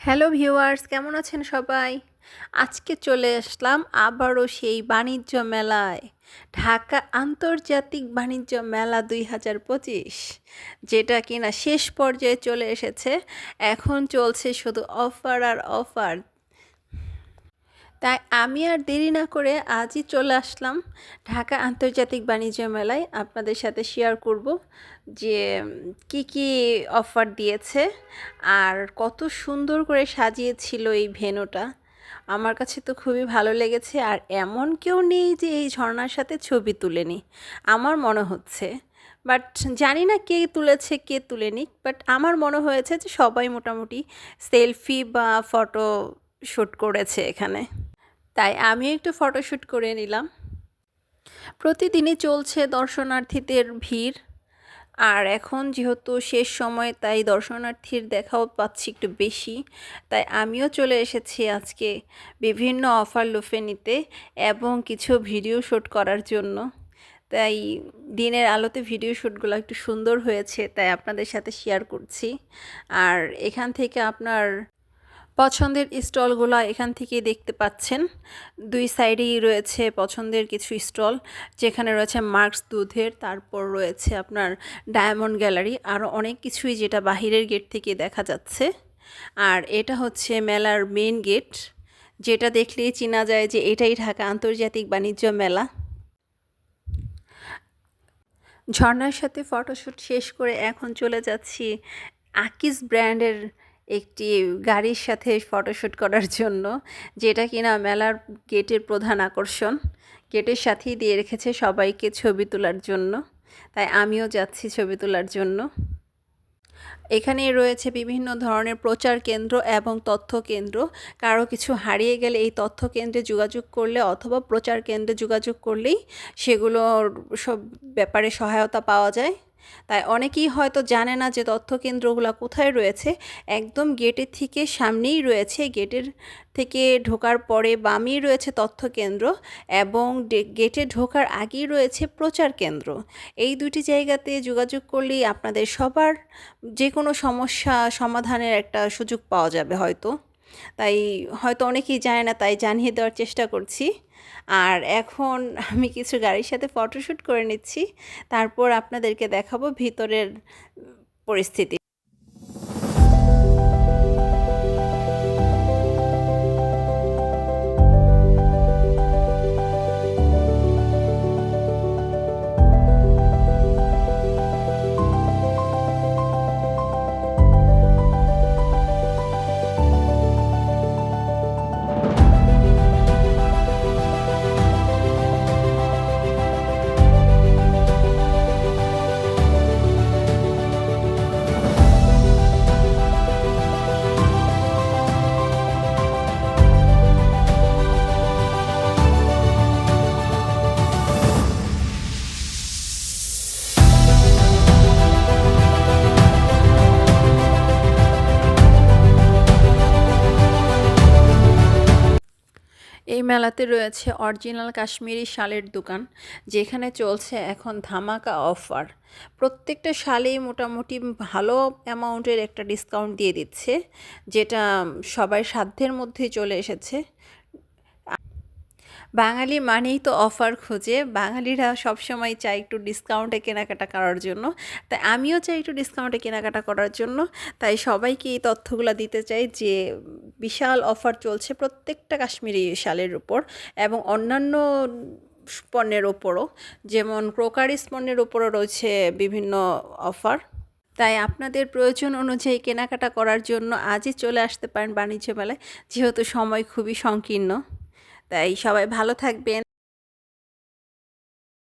Hello viewers, কেমন আছেন সবাই? আজকে চলে আসলাম আবারও সেই বাণিজ্য মেলায়, ঢাকা আন্তর্জাতিক বাণিজ্য মেলা ২০২৫, যেটা কিনা শেষ পর্যায়ে চলে এসেছে। এখন চলছে শুধু অফার আর অফার। তাই আমি আর দেরি না করে আজই চলে আসলাম ঢাকা আন্তর্জাতিক বাণিজ্য মেলায়। আপনাদের সাথে শেয়ার করব যে কি কি অফার দিয়েছে আর কত সুন্দর করে সাজিয়েছিল এই ভেন্যুটা। আমার কাছে তো খুবই ভালো লেগেছে। আর এমন কেউ নেই যে এই ঝর্ণার সাথে ছবি তুলেনি, আমার মনে হচ্ছে। বাট জানি না কে তুলেছে কে তুলেনি, বাট আমার মনে হয়েছে যে সবাই মোটামুটি সেলফি বা ফটো শ্যুট করেছে এখানে। তাই আমিও একটু ফটোশ্যুট করে নিলাম। প্রতিদিনই চলছে দর্শনার্থীদের ভিড়। আর এখন যেহেতু শেষ সময়, তাই দর্শনার্থীর দেখাও পাচ্ছি একটু বেশি। তাই আমিও চলে এসেছি আজকে বিভিন্ন অফার লুফে নিতে এবং কিছু ভিডিও শ্যুট করার জন্য। তাই দিনের আলোতে ভিডিও শ্যুটগুলো একটু সুন্দর হয়েছে, তাই আপনাদের সাথে শেয়ার করছি। আর এখান থেকে আপনার পছন্দের স্টলগুলো এখান থেকেই দেখতে পাচ্ছেন। দুই সাইডেই রয়েছে পছন্দের কিছু স্টল, যেখানে রয়েছে মার্কস দুধের, তারপর রয়েছে আপনার ডায়মন্ড গ্যালারি, আরও অনেক কিছুই যেটা বাহিরের গেট থেকে দেখা যাচ্ছে। আর এটা হচ্ছে মেলার মেন গেট, যেটা দেখলেই চেনা যায় যে এটাই ঢাকা আন্তর্জাতিক বাণিজ্য মেলা। ঝর্ণার সাথে ফটোশ্যুট শেষ করে এখন চলে যাচ্ছি আকিস ব্র্যান্ডের একটি গাড়ির সাথে ফটোশ্যুট করার জন্য, যেটা কিনা মেলার গেটের প্রধান আকর্ষণ। গেটের সাথেই দিয়ে রেখেছে সবাইকে ছবি তোলার জন্য, তাই আমিও যাচ্ছি ছবি তোলার জন্য। এখানে রয়েছে বিভিন্ন ধরনের প্রচার কেন্দ্র এবং তথ্য কেন্দ্র। কারো কিছু হারিয়ে গেলে এই তথ্য কেন্দ্রে যোগাযোগ করলে অথবা প্রচার কেন্দ্রে যোগাযোগ করলেই সেগুলোর সব ব্যাপারে সহায়তা পাওয়া যায়। তাই অনেকেই হয়তো জানে না যে তথ্য কেন্দ্রগুলো কোথায় রয়েছে। একদম গেটের থেকে সামনেই রয়েছে, গেটের থেকে ঢোকার পরে বামেই রয়েছে তথ্য কেন্দ্র এবং গেটে ঢোকার আগেই রয়েছে প্রচার কেন্দ্র। এই দুটি জায়গাতে যোগাযোগ করলেই আপনাদের সবার যে কোনো সমস্যা সমাধানের একটা সুযোগ পাওয়া যাবে হয়তো। তাই হয়তো অনেকেই জানে না, তাই জানিয়ে দেওয়ার চেষ্টা করছি। আর এখন আমি কিছু গাড়ির সাথে ফটোশ্যুট করে নিচ্ছি, তারপর আপনাদেরকে দেখাবো ভিতরের পরিস্থিতি। এই মেলাতে রয়েছে অরিজিনাল কাশ্মীরি শালের দোকান, যেখানে চলছে এখন ধামাকা অফার। প্রত্যেকটা শালেই মোটামুটি ভালো অ্যামাউন্টের একটা ডিসকাউন্ট দিয়ে দিচ্ছে, যেটা সবার সাধ্যের মধ্যেই চলে এসেছে। বাঙালি মানেই তো অফার খোঁজে, বাঙালিরা সবসময় চায় একটু ডিসকাউন্টে কেনাকাটা করার জন্য। তাই আমিও চাই একটু ডিসকাউন্টে কেনাকাটা করার জন্য। তাই সবাইকে এই তথ্যগুলো দিতে চাই যে বিশাল অফার চলছে প্রত্যেকটা কাশ্মীরি শালের উপর এবং অন্যান্য পণ্যের ওপরও, যেমন ক্রোকারিস পণ্যের ওপরও রয়েছে বিভিন্ন অফার। তাই আপনাদের প্রয়োজন অনুযায়ী কেনাকাটা করার জন্য আজই চলে আসতে পারেন বাণিজ্য মেলায়, যেহেতু সময় খুবই সংকীর্ণ। তাই সবাই ভালো থাকবেন।